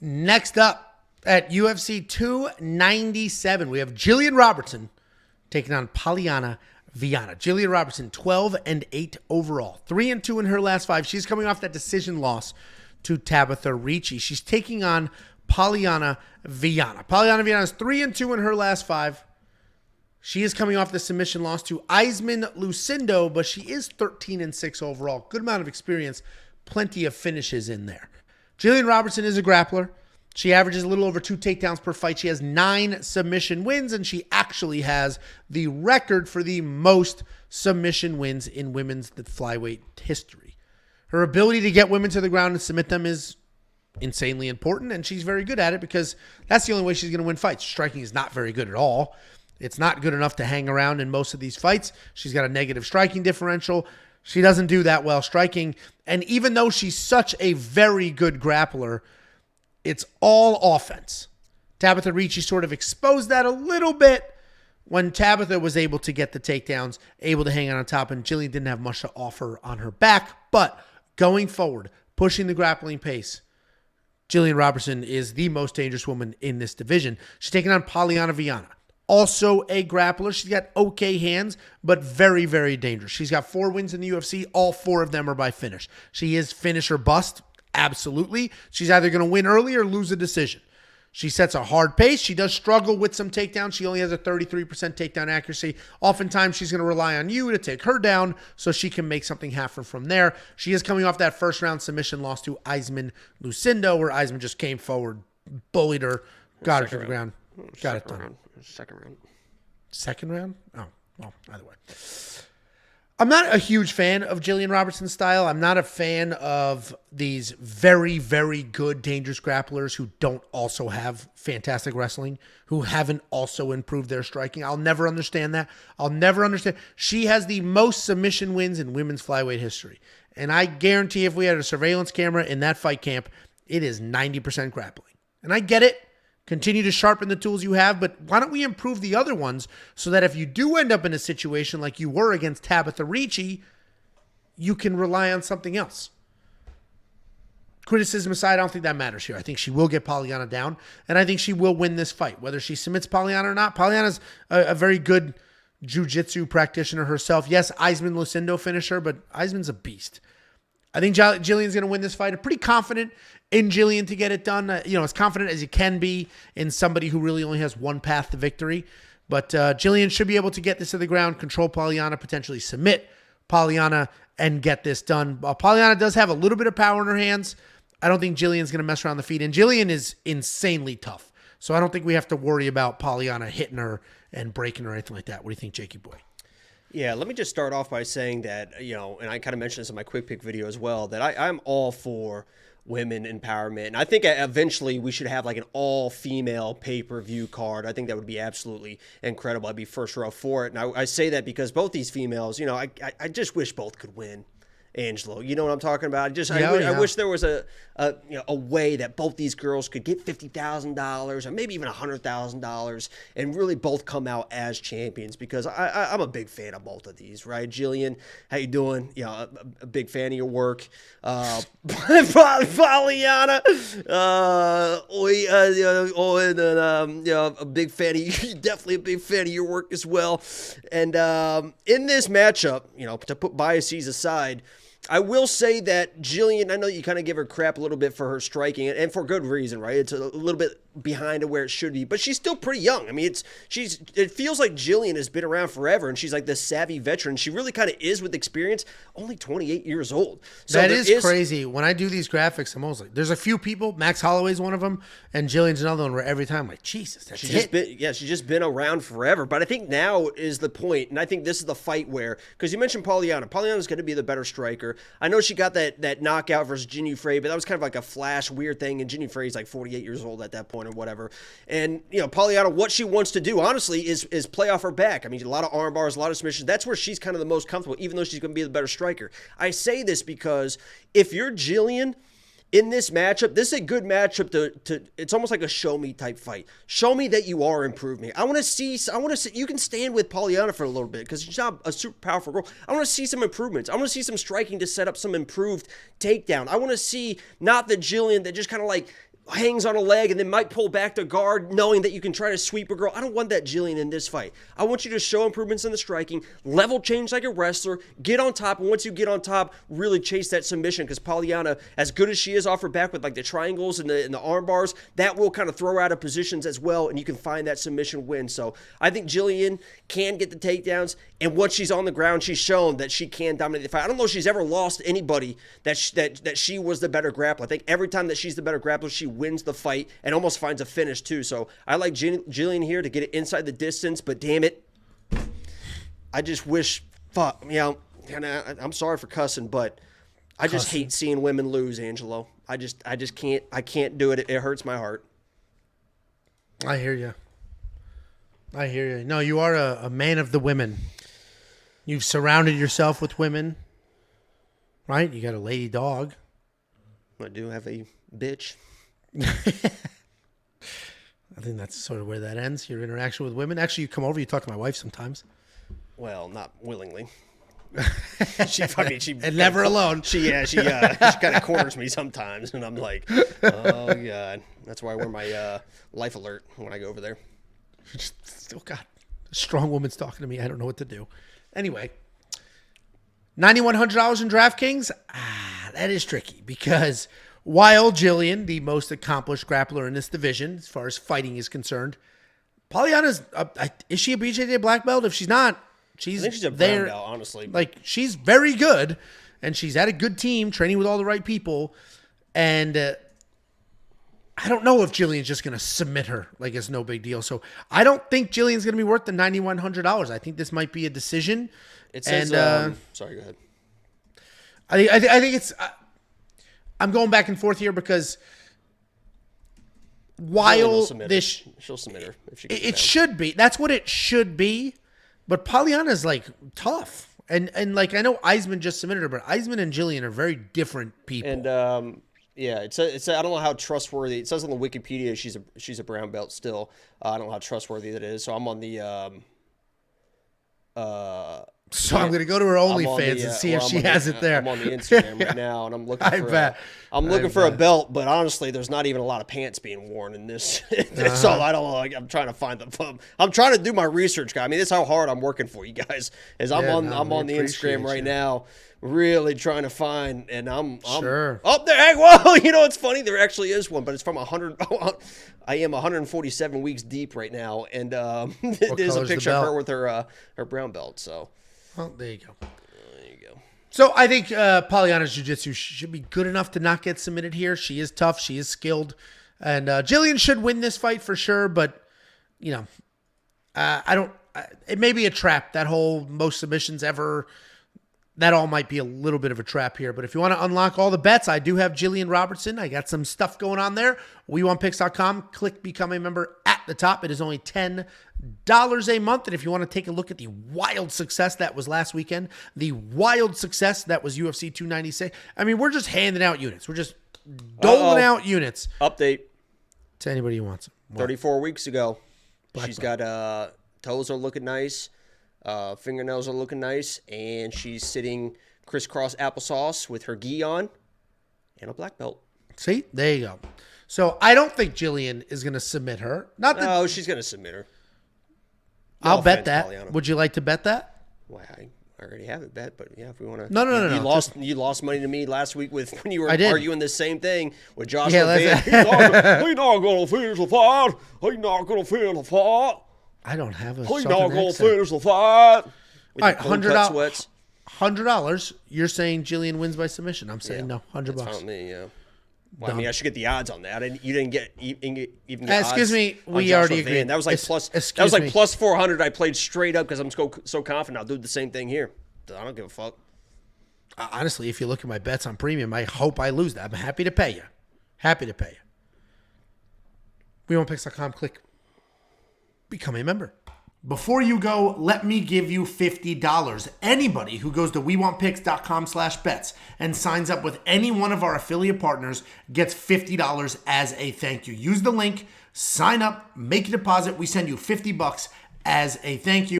Next up at UFC 297, we have Gillian Robertson taking on Polyana Viana. Gillian Robertson, 12-8 overall, 3-2 in her last 5. She's coming off that decision loss to Tabitha Ricci. She's taking on Polyana Viana. Polyana Viana is 3-2 in her last 5. She is coming off the submission loss to Eisman Lucindo, but she is 13-6 overall. Good amount of experience, plenty of finishes in there. Gillian Robertson is a grappler. She averages a little over 2 takedowns per fight. She has 9 submission wins, and she actually has the record for the most submission wins in women's flyweight history. Her ability to get women to the ground and submit them is insanely important, and she's very good at it because that's the only way she's going to win fights. Striking is not very good at all. It's not good enough to hang around in most of these fights. She's got a negative striking differential. She doesn't do that well striking, and even though she's such a very good grappler, it's all offense. Tabitha Ricci sort of exposed that a little bit when Tabitha was able to get the takedowns, able to hang on top, and Gillian didn't have much to offer on her back. But going forward, pushing the grappling pace, Gillian Robertson is the most dangerous woman in this division. She's taking on Polyana Viana. Also a grappler. She's got okay hands, but very, very dangerous. She's got 4 wins in the UFC. All 4 of them are by finish. She is finish or bust. Absolutely. She's either going to win early or lose a decision. She sets a hard pace. She does struggle with some takedowns. She only has a 33% takedown accuracy. Oftentimes, she's going to rely on you to take her down so she can make something happen from there. She is coming off that first round submission loss to Eisman Lucindo, where Eisman just came forward, bullied her, got her to the ground, got it done. Second round. Second round? Oh, well, either way. I'm not a huge fan of Gillian Robertson's style. I'm not a fan of these very, very good, dangerous grapplers who don't also have fantastic wrestling, who haven't also improved their striking. I'll never understand that. I'll never understand. She has the most submission wins in women's flyweight history. And I guarantee if we had a surveillance camera in that fight camp, it is 90% grappling. And I get it. Continue to sharpen the tools you have, but why don't we improve the other ones so that if you do end up in a situation like you were against Tabitha Ricci, you can rely on something else. Criticism aside, I don't think that matters here. I think she will get Polyana down, and I think she will win this fight. Whether she submits Polyana or not, Polyana's a very good jiu-jitsu practitioner herself. Yes, Eisman Lucindo finisher, but Eisman's a beast. I think Gillian's going to win this fight. I'm pretty confident in Gillian to get it done. As confident as you can be in somebody who really only has one path to victory. But Gillian should be able to get this to the ground, control Polyana, potentially submit Polyana, and get this done. Polyana does have a little bit of power in her hands. I don't think Gillian's going to mess around the feet. And Gillian is insanely tough. So I don't think we have to worry about Polyana hitting her and breaking her or anything like that. What do you think, Jakey boy? Yeah, let me just start off by saying that, and I kind of mentioned this in my quick pick video as well, that I'm all for women empowerment. And I think eventually we should have like an all-female pay-per-view card. I think that would be absolutely incredible. I'd be first row for it. And I say that because both these females, I just wish both could win. Angelo, you know what I'm talking about? I wish there was a way that both these girls could get $50,000 or maybe even $100,000 and really both come out as champions, because I'm a big fan of both of these, right? Jillian, how you doing? A big fan of your work. Polyana, a big fan of you. Definitely a big fan of your work as well. And in this matchup, to put biases aside, I will say that Gillian, I know you kind of give her crap a little bit for her striking, and for good reason, right? It's a little bit behind to where it should be, but she's still pretty young. I mean, it feels like Gillian has been around forever, and she's like this savvy veteran. She really kind of is with experience, only 28 years old. So that is crazy. When I do these graphics, I'm always like, there's a few people, Max Holloway's one of them, and Gillian's another one, where every time I'm like, Jesus, that's she's just been around forever. But I think now is the point, and I think this is the fight where, because you mentioned Polyana. Polyana's going to be the better striker. I know she got that knockout versus Ginny Frey, but that was kind of like a flash weird thing, and Ginny Frey's like 48 years old at that point or whatever. And, Polyana, what she wants to do, honestly, is play off her back. I mean, a lot of arm bars, a lot of submissions. That's where she's kind of the most comfortable, even though she's going to be the better striker. I say this because if you're Gillian in this matchup, this is a good matchup to it's almost like a show me type fight. Show me that you are improving. I want to see, you can stand with Polyana for a little bit because she's not a super powerful girl. I want to see some improvements. I want to see some striking to set up some improved takedown. I want to see not the Gillian that just kind of like hangs on a leg and then might pull back to guard knowing that you can try to sweep a girl. I don't want that Gillian in this fight. I want you to show improvements in the striking, level change like a wrestler, get on top, and once you get on top, really chase that submission, because Polyana, as good as she is off her back with like the triangles and the arm bars, that will kind of throw her out of positions as well, and you can find that submission win. So I think Gillian can get the takedowns, and once she's on the ground, she's shown that she can dominate the fight. I don't know if she's ever lost anybody that she was the better grappler. I think every time that she's the better grappler, she wins the fight and almost finds a finish too. So I like Gillian here to get it inside the distance, but damn it, I just wish, I'm sorry for cussing, but I just hate seeing women lose, Angelo. I can't do it. It hurts my heart. I hear you. No, you are a man of the women. You've surrounded yourself with women, right? You got a lady dog. I do have a bitch. I think that's sort of where that ends, your interaction with women. Actually, you come over, you talk to my wife sometimes. Well, not willingly. And never alone. She kind of corners me sometimes, and I'm like, oh, God. That's why I wear my life alert when I go over there. Oh, God. A strong woman's talking to me. I don't know what to do. Anyway, $9,100 in DraftKings. That is tricky because while Gillian, the most accomplished grappler in this division, as far as fighting is concerned, Polyana's, is she a BJJ black belt? If she's not, I think she's a brown belt, honestly. Like, she's very good, and she's at a good team, training with all the right people, and I don't know if Gillian's just going to submit her like it's no big deal. So I don't think Gillian's going to be worth the $9,100. I think this might be a decision. It says, sorry, go ahead. I think it's, I'm going back and forth here because while this, she'll submit her if she it should be. That's what it should be. But Polyana's like tough. And like, I know Eisman just submitted her, but Eisman and Gillian are very different people. And, yeah, it's I don't know how trustworthy. It says on the Wikipedia she's a brown belt still. I don't know how trustworthy that is. So I'm on the So I'm going to go to her OnlyFans and see if she has it there. I'm on the Instagram right now, and I'm looking for a belt, but honestly, there's not even a lot of pants being worn in this. So I don't know. Like, I'm trying to find I'm trying to do my research, guy. I mean, this is how hard I'm working for you guys. I'm on the Instagram right now, really trying to find, and I'm sure up there. Hey, whoa! You know, it's funny. There actually is one, but it's from 100. I am 147 weeks deep right now, and there's a picture of her with her brown belt. So. Well, there you go. So I think Polyana's jiu-jitsu should be good enough to not get submitted here. She is tough. She is skilled. And Gillian should win this fight for sure. But, you know, it may be a trap. That whole most submissions ever, that all might be a little bit of a trap here. But if you want to unlock all the bets, I do have Gillian Robertson. I got some stuff going on there. WeWantPicks.com. Click Become a Member at the top. It is only $10 a month. And if you want to take a look at the wild success that was last weekend, the wild success that was UFC 296, I mean, we're just handing out units. We're just doling out units. Update. To anybody who wants them. 34 weeks ago. She's got toes are looking nice. Fingernails are looking nice. And she's sitting crisscross applesauce with her gi on and a black belt. See? There you go. So I don't think Gillian is going to submit her. No, she's going to submit her. I'll bet that. Polyana. Would you like to bet that? Well, I already have it bet, but yeah, if we want to. No. You lost money to me last week when you were arguing the same thing with Josh. Yeah, He's not going to finish the fight. He's not going to finish the fight. I don't have a. He's not going to finish the fight. All right, $100. You're saying Gillian wins by submission. I'm saying no. $100. That's fine with me. Yeah. Well, I mean, I should get the odds on that. You didn't get even get odds. Excuse me, we already agreed. That was like plus 400. I played straight up because I'm so confident. I'll do the same thing here. I don't give a fuck. Honestly, if you look at my bets on premium, I hope I lose that. I'm happy to pay you. WeWantPicks.com. Click Become a Member. Before you go, let me give you $50. Anybody who goes to WeWantPicks.com/bets and signs up with any one of our affiliate partners gets $50 as a thank you. Use the link, sign up, make a deposit. We send you $50 as a thank you.